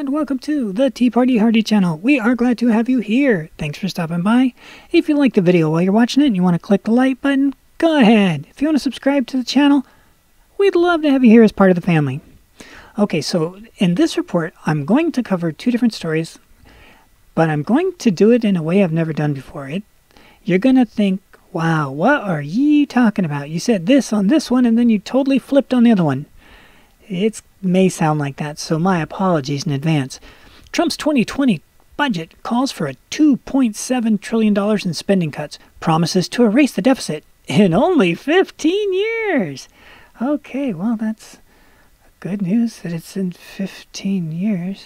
and welcome to the Tea Party Hardy channel. We are glad to have you here. Thanks for stopping by. If you like the video while you're watching it and you want to click the like button, go ahead. If you want to subscribe to the channel, we'd love to have you here as part of the family. Okay, so in this report, I'm going to cover two different stories, but I'm going to do it in a way I've never done before. You're going to think, wow, what are you talking about? You said this on this one, and then you totally flipped on the other one. It may sound like that, so my apologies in advance. Trump's 2020 budget calls for a $2.7 trillion in spending cuts, promises to erase the deficit in only 15 years. Okay, well, that's good news that it's in 15 years.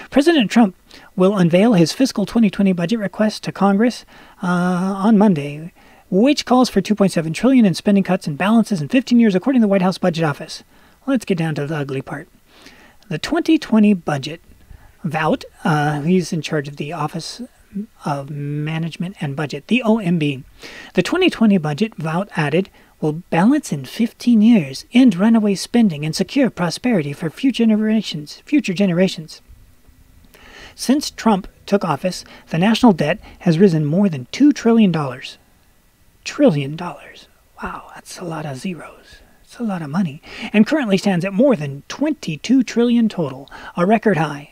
President Trump will unveil his fiscal 2020 budget request to Congress on Monday, which calls for $2.7 trillion in spending cuts and balances in 15 years, according to the White House Budget Office. Let's get down to the ugly part. The 2020 budget, Vought, he's in charge of the Office of Management and Budget, the OMB. The 2020 budget, Vought added, will balance in 15 years, end runaway spending, and secure prosperity for future generations. Since Trump took office, the national debt has risen more than $2 trillion. Trillion. Wow, that's a lot of zeros. It's a lot of money, and currently stands at more than $22 trillion total, a record high.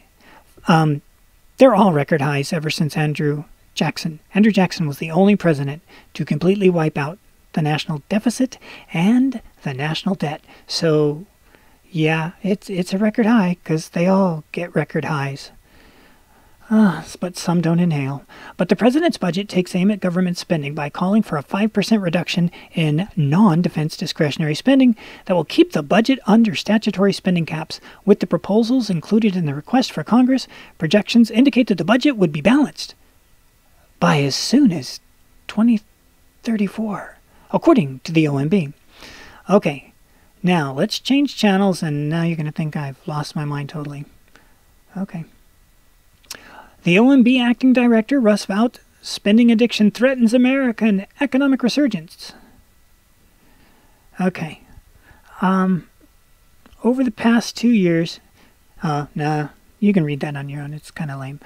They're all record highs ever since Andrew Jackson. Andrew Jackson was the only president to completely wipe out the national deficit and the national debt. So, yeah, it's a record high because they all get record highs. But some don't inhale. But the president's budget takes aim at government spending by calling for a 5% reduction in non-defense discretionary spending that will keep the budget under statutory spending caps. With the proposals included in the request for Congress, projections indicate that the budget would be balanced by as soon as 2034, according to the OMB. Okay, now let's change channels, and now you're going to think I've lost my mind totally. Okay. The OMB acting director, Russ Vought, spending addiction threatens American economic resurgence. Okay. Over the past 2 years, nah, you can read that on your own. It's kind of lame.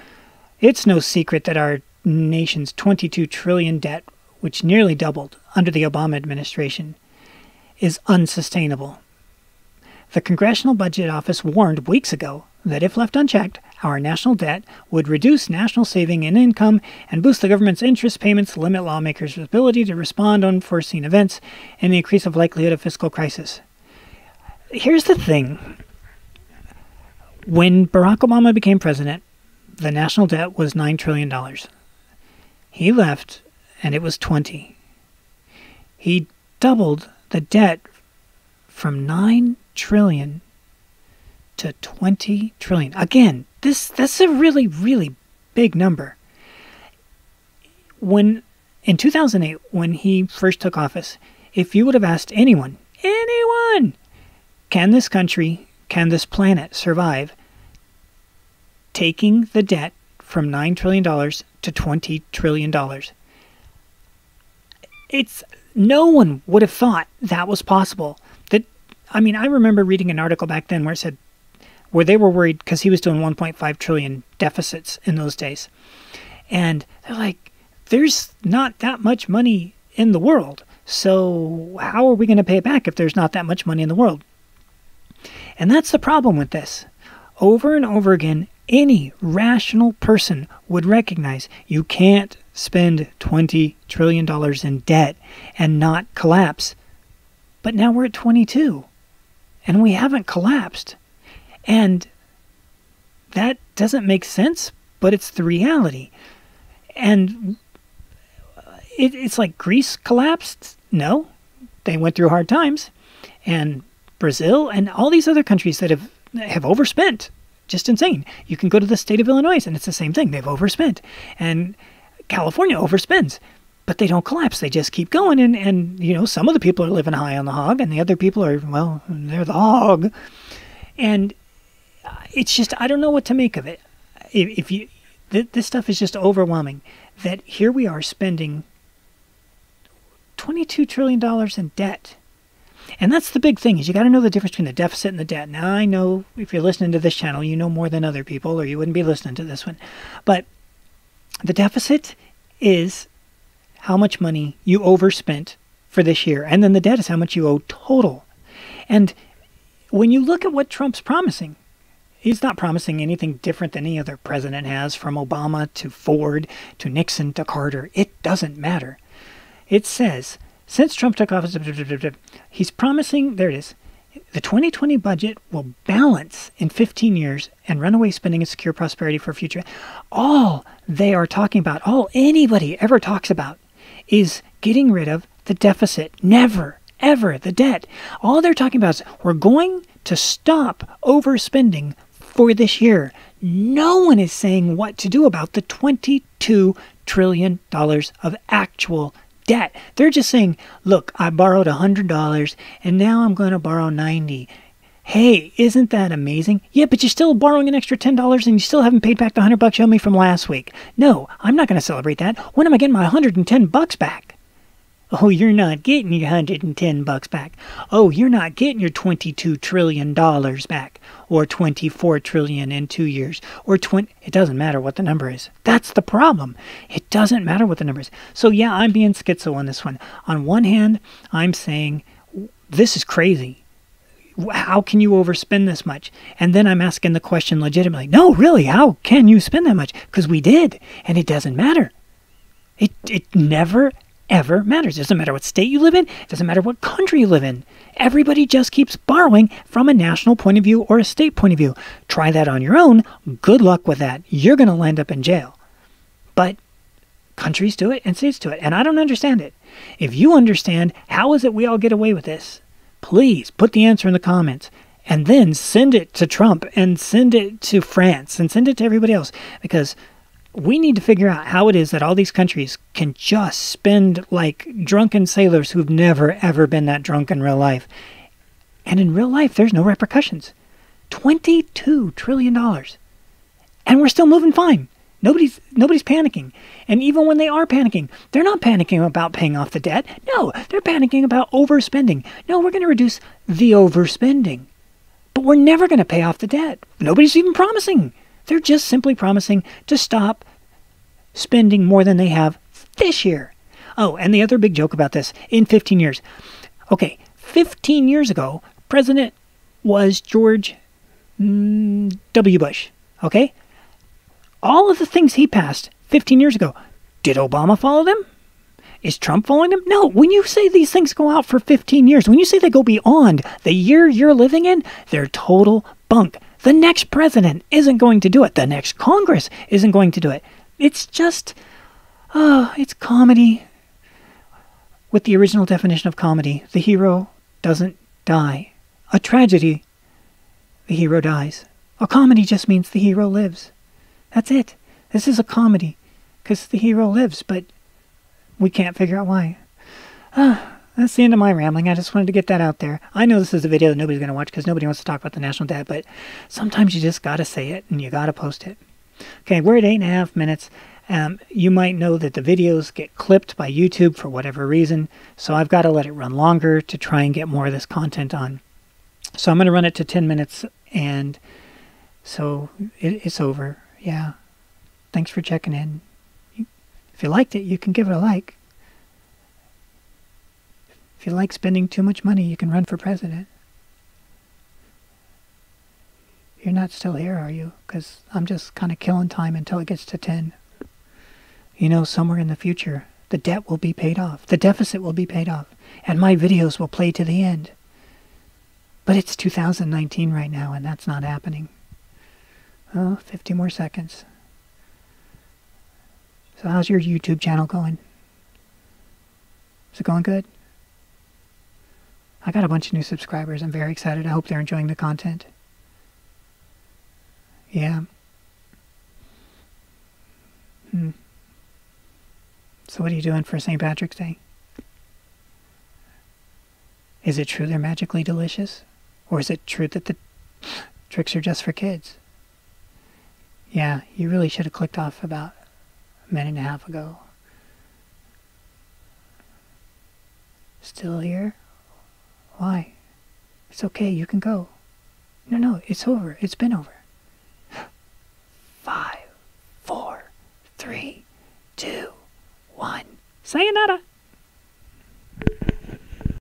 It's no secret that our nation's $22 trillion debt, which nearly doubled under the Obama administration, is unsustainable. The Congressional Budget Office warned weeks ago that if left unchecked, our national debt would reduce national saving and income and boost the government's interest payments, limit lawmakers' ability to respond to unforeseen events, and increase the likelihood of fiscal crisis. Here's the thing. When Barack Obama became president, the national debt was $9 trillion. He left, and it was 20. He doubled the debt from $9 trillion to 20 trillion. Again, that's a really, really big number. In 2008, when he first took office, if you would have asked anyone, can this country, can this planet survive taking the debt from $9 trillion to $20 trillion? No one would have thought that was possible. I remember reading an article back then where they were worried because he was doing 1.5 trillion deficits in those days. And they're like, there's not that much money in the world. So how are we going to pay it back if there's not that much money in the world? And that's the problem with this. Over and over again, any rational person would recognize you can't spend $20 trillion in debt and not collapse. But now we're at 22, and we haven't collapsed. And that doesn't make sense, but it's the reality. And it's like Greece collapsed. No, they went through hard times. And Brazil and all these other countries that have overspent. Just insane. You can go to the state of Illinois, and it's the same thing. They've overspent. And California overspends. But they don't collapse. They just keep going. And some of the people are living high on the hog, and the other people are, well, they're the hog. And it's just, I don't know what to make of it. This stuff is just overwhelming. That here we are spending $22 trillion in debt. And that's the big thing, is you got to know the difference between the deficit and the debt. Now, I know if you're listening to this channel, you know more than other people, or you wouldn't be listening to this one. But the deficit is how much money you overspent for this year. And then the debt is how much you owe total. And when you look at what Trump's promising, he's not promising anything different than any other president has, from Obama to Ford to Nixon to Carter. It doesn't matter. It says, since Trump took office, he's promising, there it is, the 2020 budget will balance in 15 years and runaway spending and secure prosperity for future. All they are talking about, all anybody ever talks about, is getting rid of the deficit. Never, ever the debt. All they're talking about is we're going to stop overspending for this year. No one is saying what to do about the $22 trillion of actual debt. They're just saying, look, I borrowed $100 and now I'm going to borrow $90. Hey, isn't that amazing? Yeah, but you're still borrowing an extra $10 and you still haven't paid back the $100 you owe me from last week. No, I'm not going to celebrate that. When am I getting my $110 back? Oh, you're not getting your $110 back. Oh, you're not getting your $22 trillion back, or $24 trillion in 2 years, or it doesn't matter what the number is. That's the problem. It doesn't matter what the number is. So yeah, I'm being schizo on this one. On one hand, I'm saying, this is crazy. How can you overspend this much? And then I'm asking the question legitimately, no, really, how can you spend that much? Because we did, and it doesn't matter. It never ever matters. It doesn't matter what state you live in. It doesn't matter what country you live in. Everybody just keeps borrowing from a national point of view or a state point of view. Try that on your own. Good luck with that. You're going to land up in jail. But countries do it and states do it. And I don't understand it. If you understand, how is it we all get away with this? Please put the answer in the comments. And then send it to Trump and send it to France and send it to everybody else. Because we need to figure out how it is that all these countries can just spend like drunken sailors who've never, ever been that drunk in real life. And in real life, there's no repercussions. $22 trillion. And we're still moving fine. Nobody's panicking. And even when they are panicking, they're not panicking about paying off the debt. No, they're panicking about overspending. No, we're going to reduce the overspending. But we're never going to pay off the debt. Nobody's even promising. They're just simply promising to stop spending more than they have this year. Oh, and the other big joke about this, in 15 years. Okay, 15 years ago, President was George W. Bush. Okay? All of the things he passed 15 years ago, did Obama follow them? Is Trump following them? No. When you say these things go out for 15 years, when you say they go beyond the year you're living in, they're total bunk. The next president isn't going to do it. The next Congress isn't going to do it. It's just, it's comedy. With the original definition of comedy, the hero doesn't die. A tragedy, the hero dies. A comedy just means the hero lives. That's it. This is a comedy because the hero lives, but we can't figure out why. That's the end of my rambling. I just wanted to get that out there. I know this is a video that nobody's going to watch because nobody wants to talk about the national debt, but sometimes you just got to say it and you got to post it. Okay, we're at 8.5 minutes. You might know that the videos get clipped by YouTube for whatever reason, so I've got to let it run longer to try and get more of this content on. So I'm going to run it to 10 minutes, and so it's over. Yeah. Thanks for checking in. If you liked it, you can give it a like. If you like spending too much money, you can run for president. You're not still here, are you? Because I'm just kind of killing time until it gets to 10. You know, somewhere in the future, the debt will be paid off. The deficit will be paid off. And my videos will play to the end. But it's 2019 right now, and that's not happening. Oh, 50 more seconds. So how's your YouTube channel going? Is it going good? I got a bunch of new subscribers. I'm very excited. I hope they're enjoying the content. Yeah. So what are you doing for St. Patrick's Day? Is it true they're magically delicious? Or is it true that the tricks are just for kids? Yeah, you really should have clicked off about a minute and a half ago. Still here? Why? It's okay, you can go. No, it's over. It's been over. 5, 4, 3, 2, 1. Sayonara!